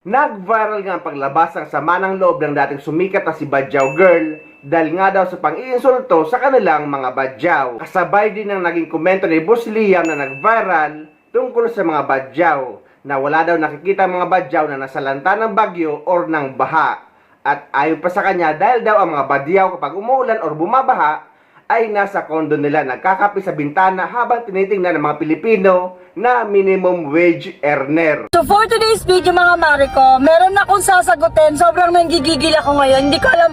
Nag-viral nga ang paglabas ng sama ng loob ng dating sumikat na si Badyaw Girl dahil nga daw sa pang-iinsulto sa kanilang mga badyaw. Kasabay din ang naging komento ni Boss Liam na nag-viral tungkol sa mga badyaw na wala daw nakikita ang mga badyaw na nasalanta ng bagyo or ng baha. At ayon pa sa kanya dahil daw ang mga badyaw kapag umuulan or bumabaha ay nasa kondo nila nagkakape sa bintana habang tinitingnan ng mga Pilipino na minimum wage earner. So for today's video mga Mariko, meron akong sasagutin. Sobrang nanggigigil ako ngayon. Hindi ko alam,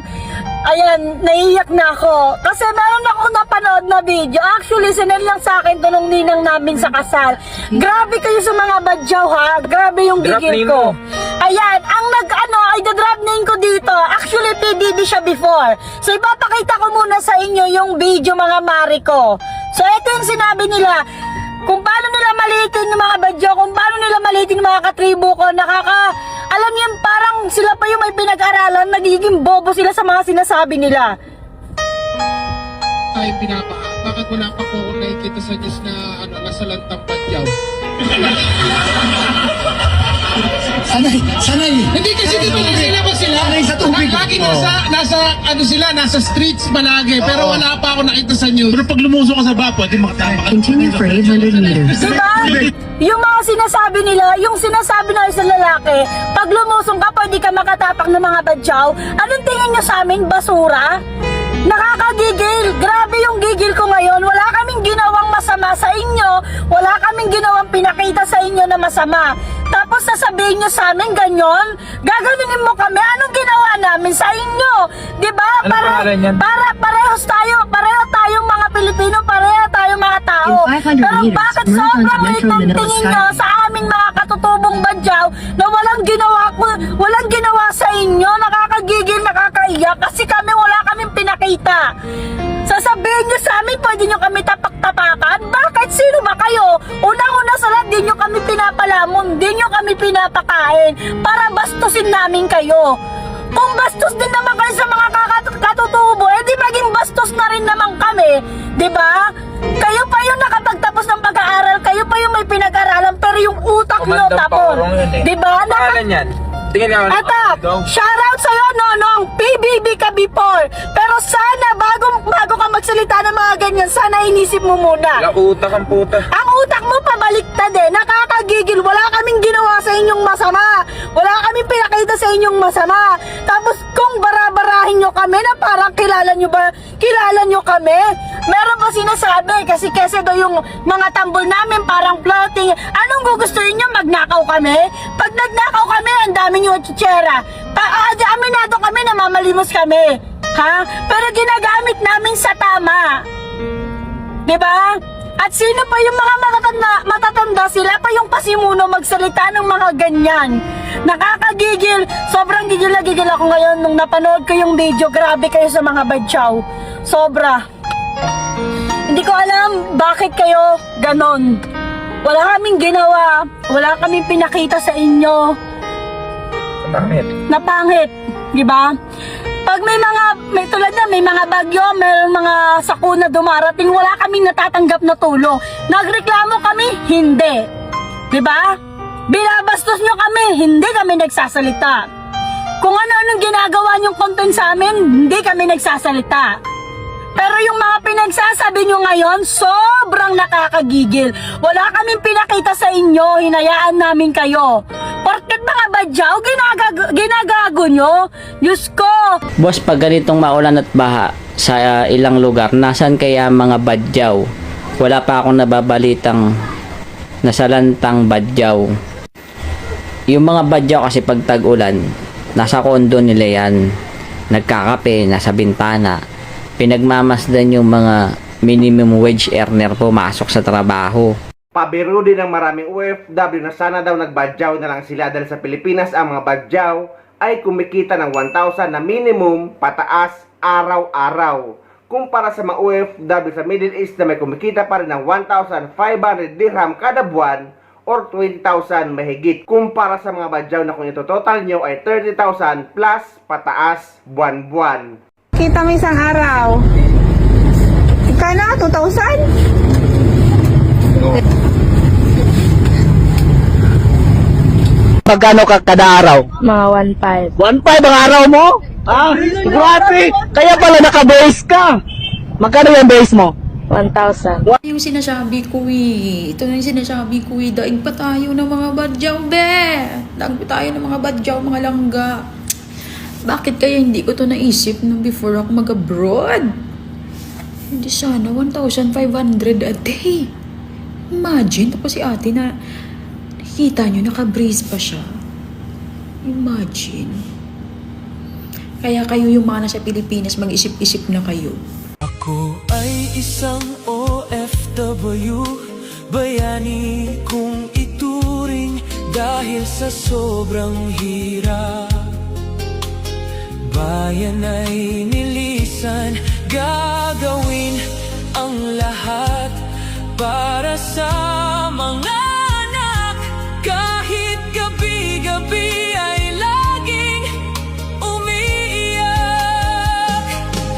ayan, naiiyak na ako. Kasi meron akong napanood na video. Actually, sinend lang sa akin to nung ninang namin sa kasal. Grabe kayo sa mga badyaw ha. Grabe yung gigil ko. Ayan, ang ay drop name ko dito. Actually, PBB siya before. So ipapakita ko muna sa inyo yung video mga Mariko. So ito yung sinabi nila. Kung paano nila maliitin yung mga badyo, kung paano nila maliitin yung mga katribo ko, alam niyo, parang sila pa yung may pinag-aralan, nagiging bobo sila sa mga sinasabi nila. Ay, pinapaka. Bakit wala pa po nakikita sa Diyos na nasa lantang badyaw? Sanay. Hindi kasi di ba sila? Sanay sa tubig. Lagi nasa streets malagi, pero wala pa ako nakita sa news. Pero pag lumusok ka sa baba, pwede makatama. Continue for 800 meters. Diba? Yung mga sinasabi nila, yung sinasabi na isang lalaki, pag lumusong ka, pwede ka makatapak ng mga badyaw. Anong tingin nyo sa amin? Basura? Nakakagigil. Grabe yung gigil ko ngayon. Wala kaming ginawang masama sa inyo. Wala kaming ginawang pinakita sa inyo na masama. Tapos sasabihin nyo sa amin ganyan? Gaganunin mo kami? Anong ginawa namin sa inyo? Diba? Para pareho tayong mga Pilipino, pareho tayong mga tao. In 500 Pero meters, bakit merge onto sobrang Metro litong Manila tingin nyo Skyway. sa aming mga katutubong badyaw na walang ginawa sa inyo? Nakakagigil, nakakaiyak kasi kami wala kaming pinakita. Sasabihin nyo sa amin, pwede nyo kami tapak-tapakan? Bakit? Sino ba kayo? Unang-una sa lahat, di nyo kami pinapalamon, di nyo kami pinapakain para bastusin namin kayo. Kung bastos din naman kayo sa mga katutubo, di maging bastos na rin naman kami. Diba? Kayo pa yung nakapagtapos ng pag-aaral, kayo pa yung may pinag-aralan, pero yung utak nyo tapon. Diba? Tingin nga. Ata, shoutout sa'yo, Nonong. PBB ka before. Pero sana, bago ka magsalita ng mga ganyan, sana inisip mo muna. Utak ang puta. Ang utak mo pabaliktad eh. Nakakagigil. Wala kaming ginawa sa inyong masama. Wala kaming pinakita sa inyong masama. Tapos kung barabarahin nyo kami na parang kilala nyo kami. Meron pa sinasabi kasi daw yung mga tambol namin parang floating. Anong gugustuhin nyo? Magnakaw kami? Pag nagnakaw kami, ang dami nyo tsitsera. Aminado kami na mamalimos kami. Ha? Pero ginagamit namin sa tama. Diba? At sino pa yung mga matatanda, sila pa yung pasimuno magsalita ng mga ganyan. Nakakagigil. Sobrang gigil na gigil ako ngayon nung napanood ko yung video. Grabe kayo sa mga badyaw. Sobra. Hindi ko alam bakit kayo ganon. Wala kaming ginawa. Wala kaming pinakita sa inyo. Napangit. Diba? Pag may tulad na, may mga bagyo, may mga sakuna dumarating, wala kaming natatanggap na tulong. Nagreklamo kami? Hindi. Diba? Binabastos nyo kami, hindi kami nagsasalita. Kung ano-anong ginagawa nyong content sa amin, hindi kami nagsasalita. Pero yung mga pinagsasabi nyo ngayon, sobrang nakakagigil. Wala kaming pinakita sa inyo, hinayaan namin kayo. Porket mga badyaw, ginagago nyo. Diyos ko! Boss, pag ganitong maulan at baha sa ilang lugar, nasan kaya mga badyaw? Wala pa akong nababalitang nasalantang badyaw. Yung mga badyaw kasi pag tag-ulan, nasa kondo nila yan. Nagkakape, nasa bintana. Pinagmamasdan yung mga minimum wage earner pumasok sa trabaho. Pabiro din ng maraming OFW na sana daw nagbadyaw na lang sila dahil sa Pilipinas ang mga badyaw ay kumikita ng 1,000 na minimum pataas araw-araw. Kumpara sa mga OFW sa Middle East na may kumikita pa rin ng 1,500 dirham kada buwan or 20,000 mahigit. Kumpara sa mga badyaw na kung ito total nyo ay 30,000 plus pataas buwan-buwan. Kita mo isang araw. Kana 2,000? Magkano ka kada araw? Mga 1.5. 1.5 ang araw mo? Ah, grabe. Kaya pala naka-base ka. Magkano yung base mo? 1,000. Yung sinasabi ko ito na yung sinasabi ko daig pa tayo ng mga badyaw, be. Daig pa tayo ng mga badyaw, mga langga. Bakit kaya hindi ko to naisip nung before ako mag-abroad? Hindi sana 1,500 a day. Imagine, tapos si ate na nakikita nyo, naka-brace pa siya. Imagine. Kaya kayo yung mga nasa Pilipinas, mag-isip-isip na kayo. Ako ay isang OFW, bayani kung ituring dahil sa sobrang hirap. Bayan ay nilisan, gagawin ang lahat para sa